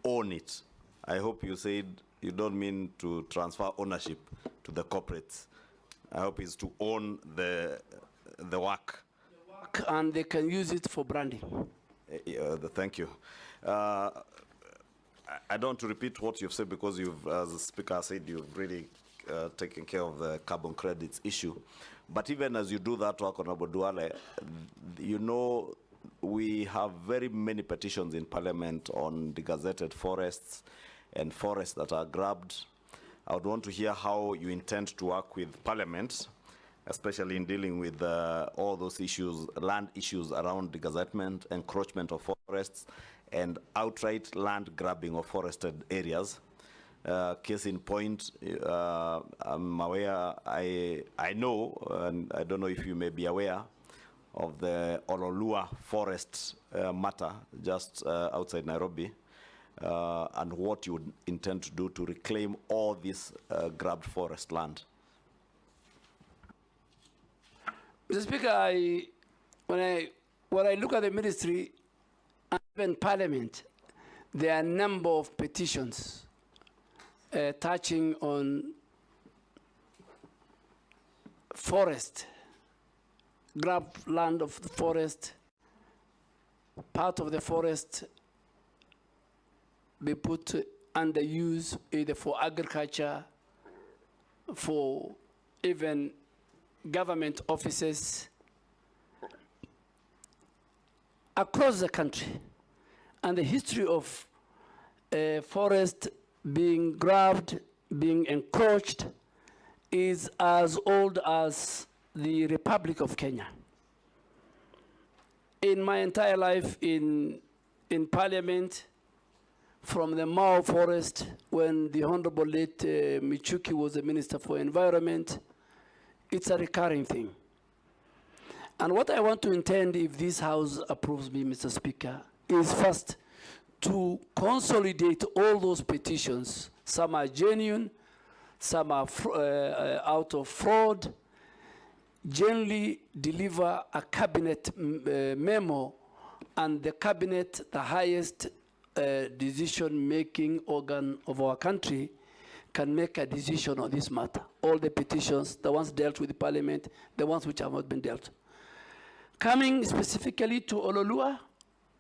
own it. I hope you said you don't mean to transfer ownership to the corporates. I hope it's to own the work. And they can use it for branding. Thank you. I don't want to repeat what you've said because you've, as the speaker said, you've really taken care of the carbon credits issue. But even as you do that work, Honorable Duale, you know, we have very many petitions in Parliament on degazetted forests and forests that are grabbed. I would want to hear how you intend to work with Parliament, especially in dealing with all those issues, land issues around degazettement, encroachment of forests, and outright land grabbing of forested areas. Case in point, I'm aware, I know, and I don't know if you may be aware, of the Ololua forest matter just outside Nairobi, and what you would intend to do to reclaim all this grabbed forest land. Mr. Speaker, when I look at the ministry and even Parliament, there are a number of petitions touching on forest, grab land of the forest, part of the forest be put under use either for agriculture, for even government offices across the country. And the history of forest being grabbed, being encroached, is as old as the Republic of Kenya. In my entire life in Parliament, from the Mao forest, when the Honorable late Michuki was the Minister for Environment, it's a recurring thing. And what I want to intend, if this House approves me, Mr. Speaker, is first to consolidate all those petitions. Some are genuine, some are out of fraud. Generally deliver a cabinet memo, and the cabinet, the highest decision-making organ of our country, can make a decision on this matter. All the petitions, the ones dealt with the Parliament, the ones which have not been dealt. Coming specifically to Ololua,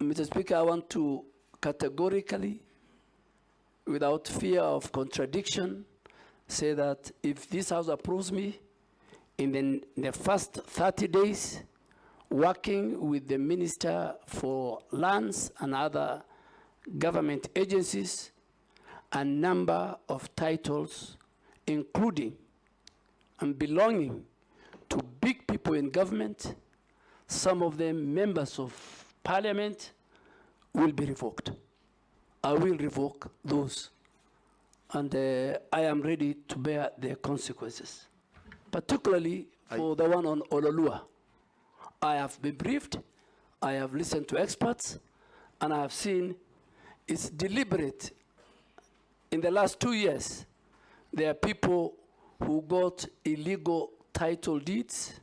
Mr. Speaker, I want to categorically, without fear of contradiction, say that if this House approves me, in the first 30 days, working with the Minister for Lands and other government agencies, a number of titles, including and belonging to big people in government, some of them members of Parliament, will be revoked. I will revoke those, and I am ready to bear the consequences, particularly for the one on Ololua. I have been briefed, I have listened to experts, and I have seen it's deliberate. In the last 2 years, there are people who got illegal title deeds,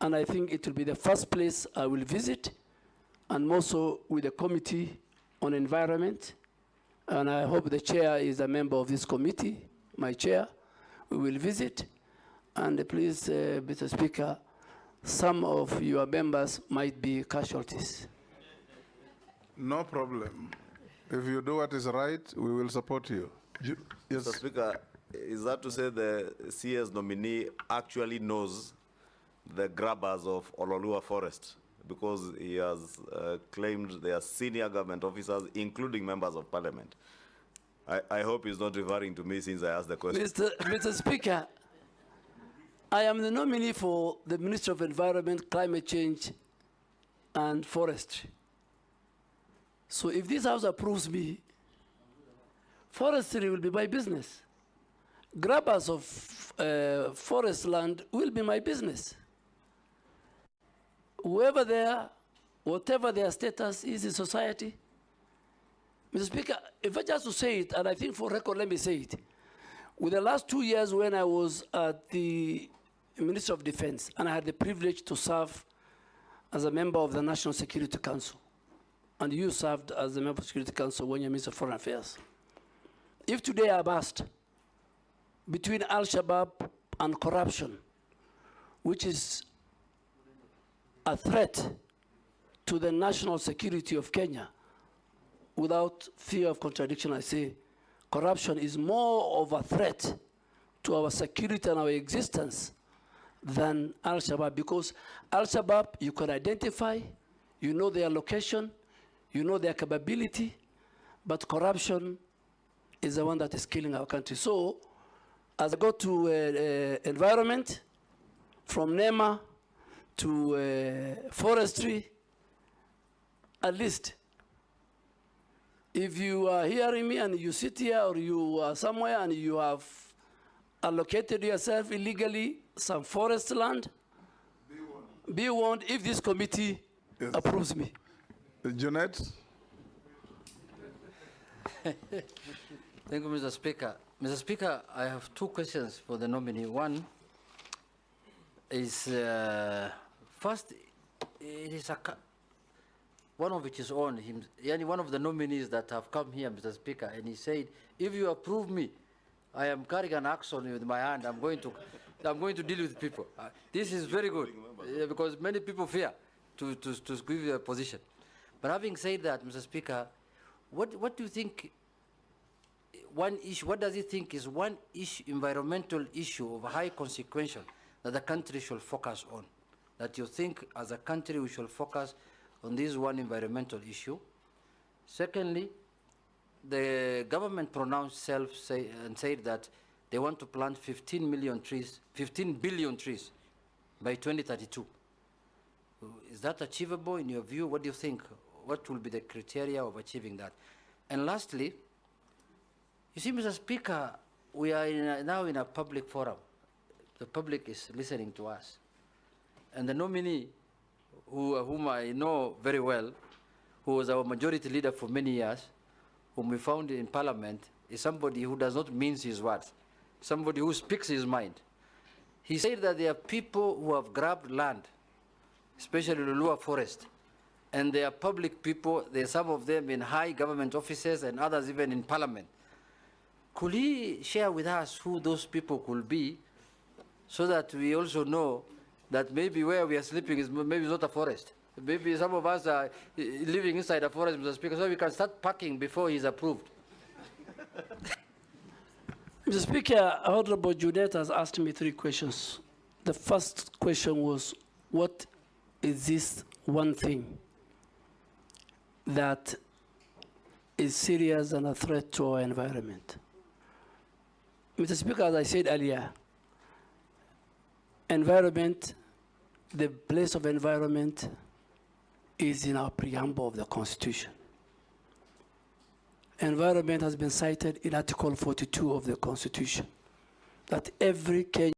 and I think it will be the first place I will visit, and also with the Committee on Environment, and I hope the chair is a member of this committee, my chair. We will visit, and please, Mr. Speaker, some of your members might be casualties. No problem. If you do what is right, we will support you. Yes. Mr. Speaker, is that to say the CS nominee actually knows the grabbers of Ololua Forest? Because he has claimed they are senior government officers, including members of Parliament. I hope he's not referring to me since I asked the question. Mr. Speaker, I am the nominee for the Minister of Environment, Climate Change, and Forestry. So if this House approves me, forestry will be my business. Grabbers of forest land will be my business. Whoever they are, whatever their status is in society. Mr. Speaker, if I just to say it, and I think for record, let me say it. With the last 2 years when I was at the Ministry of Defense, and I had the privilege to serve as a member of the National Security Council, and you served as a member of Security Council when you're Minister of Foreign Affairs. If today I'm asked between Al-Shabaab and corruption, which is a threat to the national security of Kenya, without fear of contradiction, I say corruption is more of a threat to our security and our existence than Al-Shabaab, because Al-Shabaab, you can identify, you know their location, you know their capability, but corruption is the one that is killing our country. So, as I go to environment, from NEMA to forestry, at least, if you are hearing me and you sit here or you are somewhere and you have allocated yourself illegally some forest land, be warned if this committee approves me. Junet'S? Thank you, Mr. Speaker. Mr. Speaker, I have two questions for the nominee. One is, first, it is one of which is on him, one of the nominees that have come here, Mr. Speaker, and he said, if you approve me, I am carrying an axe on with my hand. I'm going to deal with people. This is very good because many people fear to give you a position. But having said that, Mr. Speaker, what do you think? One issue. What does he think is one issue, environmental issue of high consequence that the country should focus on? That you think, as a country, we should focus on this one environmental issue. Secondly, the government pronounced and said that they want to plant 15 billion trees by 2032. Is that achievable in your view? What do you think? What will be the criteria of achieving that? And lastly, you see, Mr. Speaker, we are now in a public forum. The public is listening to us. And the nominee, whom I know very well, who was our majority leader for many years, whom we found in Parliament, is somebody who does not mince his words, somebody who speaks his mind. He said that there are people who have grabbed land, especially the Lua forest, and they are public people. There are some of them in high government offices and others even in Parliament. Could he share with us who those people could be, so that we also know that maybe where we are sleeping is maybe not a forest? Maybe some of us are living inside a forest, Mr. Speaker, so we can start packing before he's approved. Mr. Speaker, Honorable Junet'S has asked me 3 questions. The first question was, what is this one thing that is serious and a threat to our environment? Mr. Speaker, as I said earlier, environment, the place of environment is in our preamble of the Constitution. Environment has been cited in Article 42 of the Constitution, that every Kenyan